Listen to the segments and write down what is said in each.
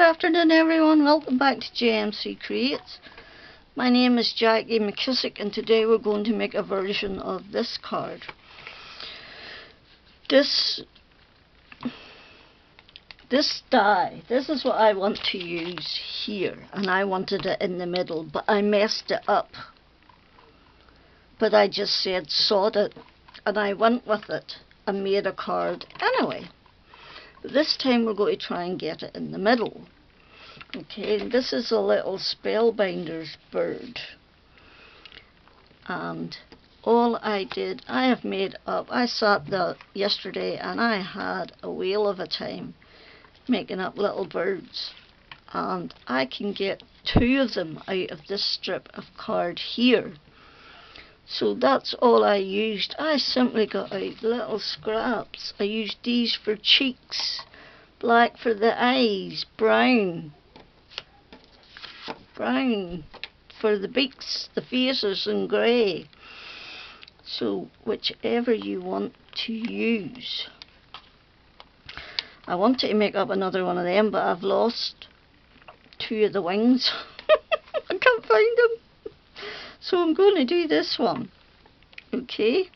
afternoon everyone, welcome back to JMC Creates. My name is Jackie McKissick and today we're going to make a version of this card. This die, this is what I want to use here, and I wanted it in the middle, but I messed it up. But I just said sod it, and I went with it and made a card anyway. This time we're going to try and get it in the middle. Okay, this is a little Spellbinders bird. And all I did, I have made up, I sat there yesterday and I had a whale of a time making up little birds. And I can get 2 of them out of this strip of card here. So that's all I used. I simply got out little scraps. I used these for cheeks, black for the eyes, brown for the beaks, the faces, and grey. So whichever you want to use. I wanted to make up another one of them, but I've lost 2 of the wings. I can't find them. So I'm going to do this one. Okay.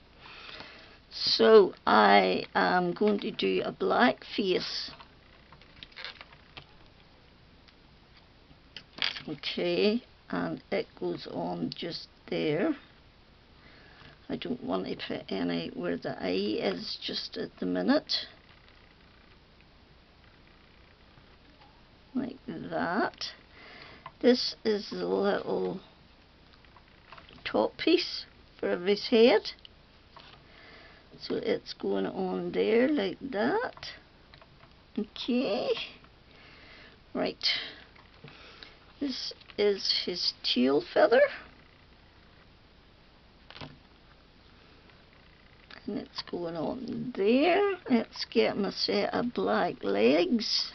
So I am going to do a black face. Okay, and it goes on just there. I don't want to put any where the eye is just at the minute. Like that. This is the little top piece for his head. So it's going on there like that. Okay. Right. This is his tail feather. And it's going on there. It's getting a set of black legs.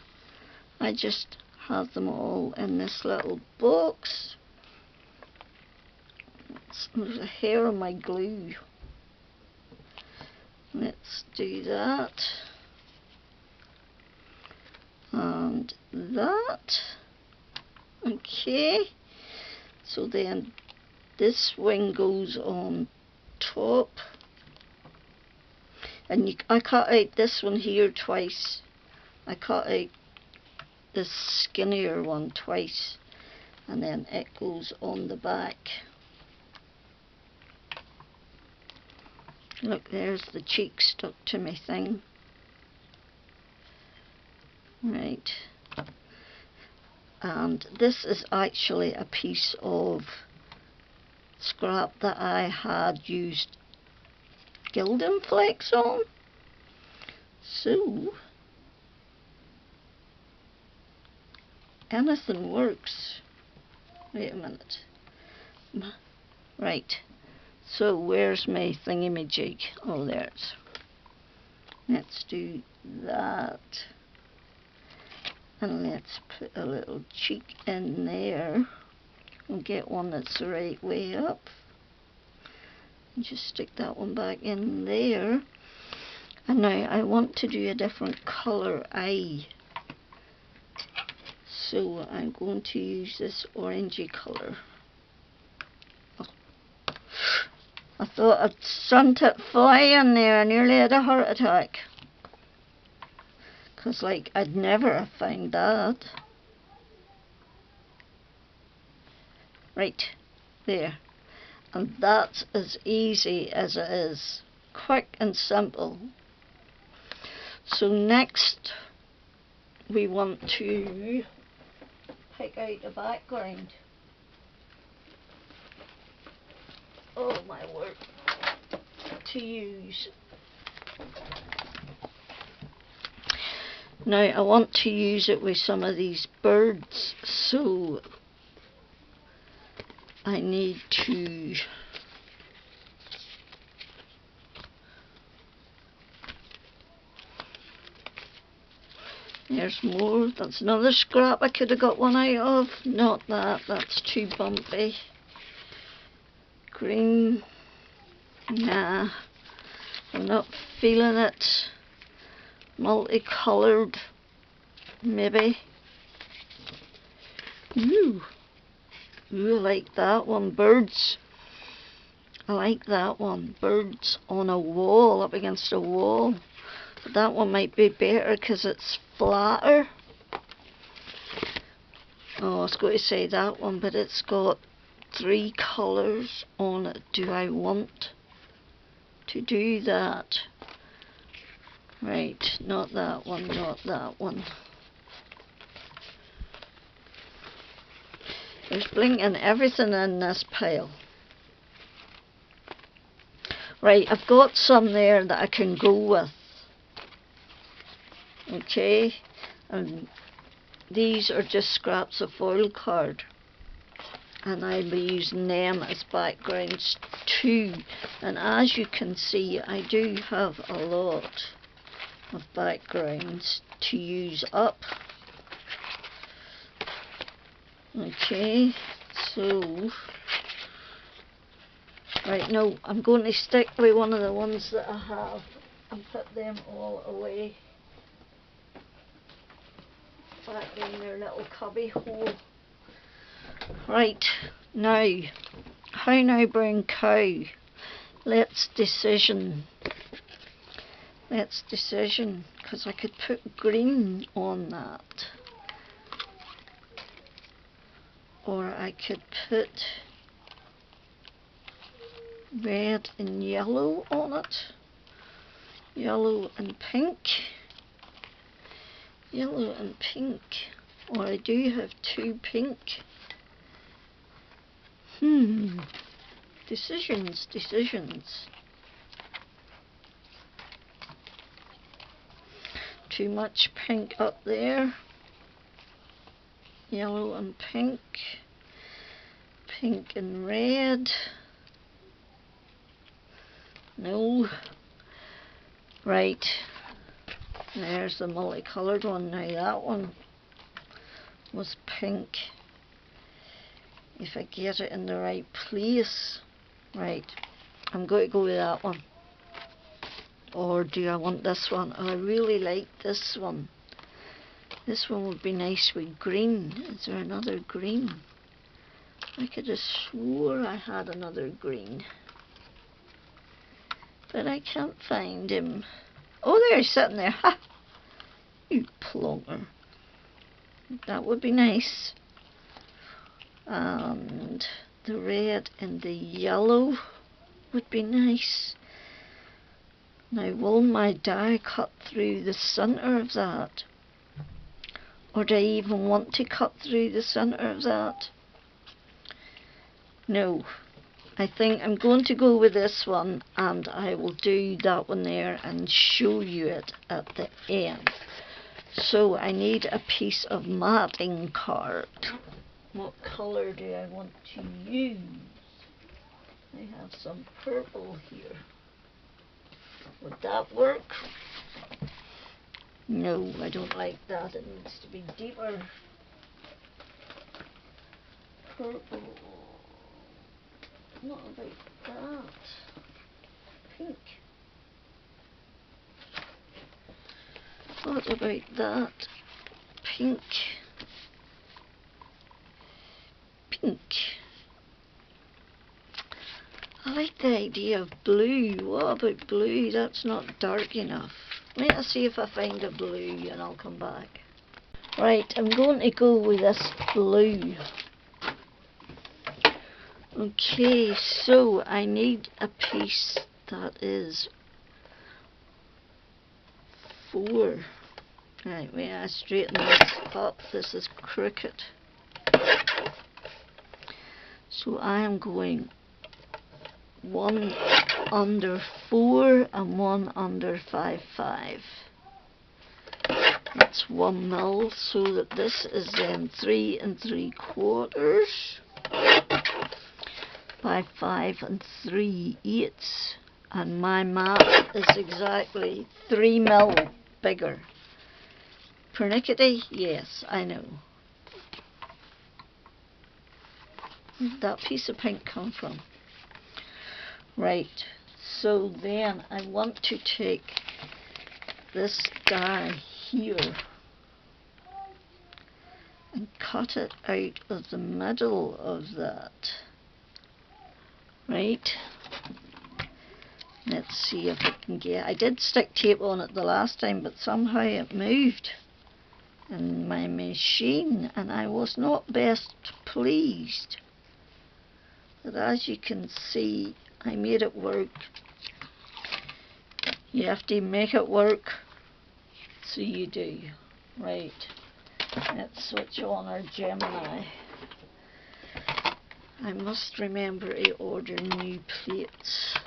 I just have them all in this little box. There's a hair on my glue. Let's do that. And that. Okay. So then this wing goes on top. And I cut out this one here twice. I cut out this skinnier one twice. And then it goes on the back. Look, there's the cheek stuck to my thing. Right. And this is actually a piece of scrap that I had used gilding flecks on. So, anything works. Wait a minute. Right. So where's my thingy-majig? Oh, there it is. Let's do that. And let's put a little cheek in there. We'll get one that's the right way up. And just stick that one back in there. And now I want to do a different colour eye. So I'm going to use this orangey colour. I thought I'd sent it flying there. I nearly had a heart attack. Because, like, I'd never have found that. Right, there. And that's as easy as it is. Quick and simple. So next, we want to pick out the background. Oh my word, to use. Now I want to use it with some of these birds, so I need to there's more. That's another scrap I could have got one out of. Not that, that's too bumpy. Green, nah, I'm not feeling it. Multicoloured, maybe. Ooh. Ooh, I like that one. Birds. I like that one. Birds on a wall, up against a wall. But that one might be better because it's flatter. Oh, I was going to say that one, but it's got 3 colours on it. Do I want to do that? Right, not that one, not that one. There's blinking everything in this pile. Right, I've got some there that I can go with. Okay, and these are just scraps of foil card. And I'll be using them as backgrounds too. And as you can see, I do have a lot of backgrounds to use up. Okay, so right, no, I'm going to stick with one of the ones that I have and put them all away back in their little cubby hole. Right, now, how now, brown cow? Let's decision. Let's decision, because I could put green on that. Or I could put red and yellow on it. Yellow and pink. Yellow and pink. Or I do have 2 pink. Decisions, decisions. Too much pink up there. Yellow and pink. Pink and red. No. Right. There's the multicoloured one. Now that one was pink. If I get it in the right place. Right. I'm going to go with that one. Or do I want this one? Oh, I really like this one. This one would be nice with green. Is there another green? I could have swore I had another green. But I can't find him. Oh, there he's sitting there. Ha! You plonker. That would be nice. And the red and the yellow would be nice. Now, will my die cut through the centre of that? Or do I even want to cut through the centre of that? No. I think I'm going to go with this one, and I will do that one there and show you it at the end. So I need a piece of matting card. What colour do I want to use? I have some purple here. Would that work? No, I don't like that. It needs to be deeper. Purple. Not about that. Pink. What about that? Pink. Pink. I like the idea of blue. What about blue? That's not dark enough. Let us see if I find a blue and I'll come back. Right, I'm going to go with this blue. Okay, so I need a piece that is 4. Right, wait, I straighten this up. This is crooked. So I am going 1 under 4 and 1 under 5/5. That's 1 mil, so that this is then 3 3/4 by 5 3/8, and my map is exactly 3 mil bigger. Pernickety? Yes, I know. Where did that piece of pink come from? Right, so then I want to take this die here and cut cut it out of the middle of that. Right, let's see if I can get, I did stick tape on it the last time, but somehow it moved in my machine and I was not best pleased. But as you can see, I made it work. You have to make it work, so you do. Right, let's switch on our Gemini. I must remember to order new plates.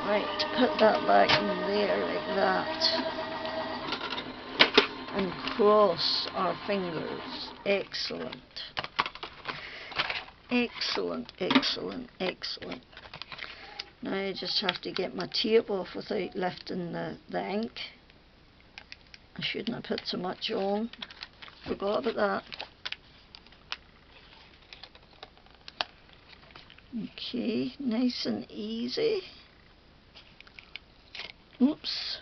Right, put that back in there like that. And cross our fingers. Excellent. Excellent, excellent, excellent. Now I just have to get my tape off without lifting the ink. I shouldn't have put so much on. Forgot about that. Okay, nice and easy. Oops.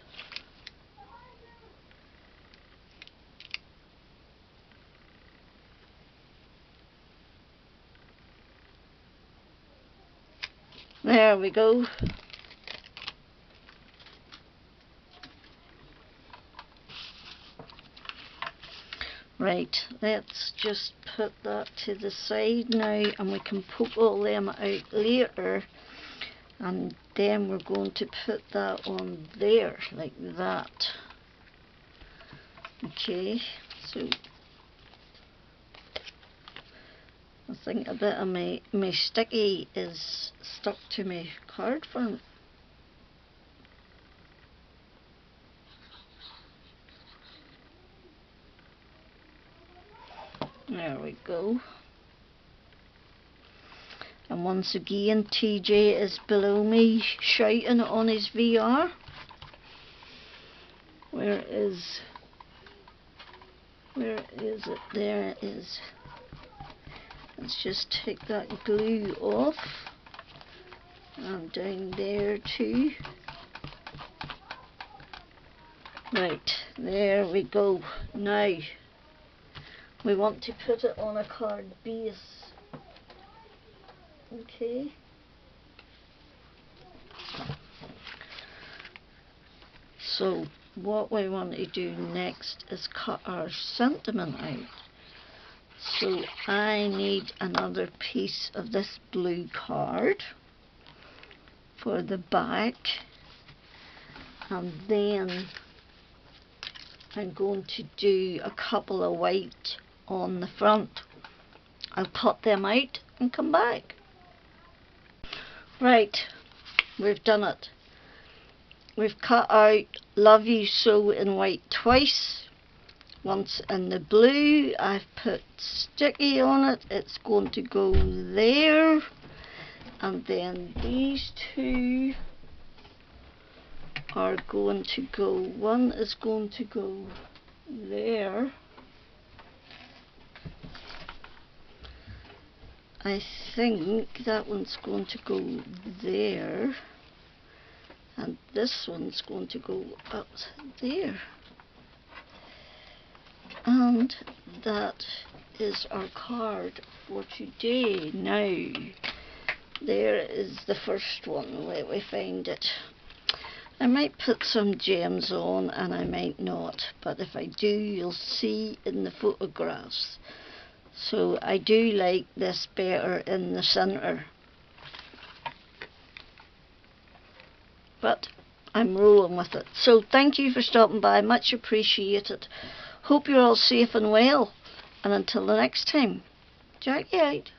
There we go. Right, let's just put that to the side now and we can poke all them out later, and then we're going to put that on there like that. Okay, so I think a bit of my sticky is stuck to my card front. There we go. And once again, TJ is below me shouting on his VR. Where is it? There it is. Let's just take that glue off. And down there too. Right, there we go. Now we want to put it on a card base. Okay. So what we want to do next is cut our sentiment out. So I need another piece of this blue card for the back, and then I'm going to do a couple of white on the front. I'll cut them out and come back. Right, we've done it. We've cut out Love You So in white twice. Once in the blue. I've put sticky on it. It's going to go there. And then these two are going to go, one is going to go there. I think that one's going to go there, and this one's going to go up there. And that is our card for today. Now, there is the first one. Let me find it. I might put some gems on and I might not, but if I do, you'll see in the photographs. So I do like this better in the centre, but I'm rolling with it. So thank you for stopping by, much appreciated. Hope you're all safe and well, and until the next time, Jackie out.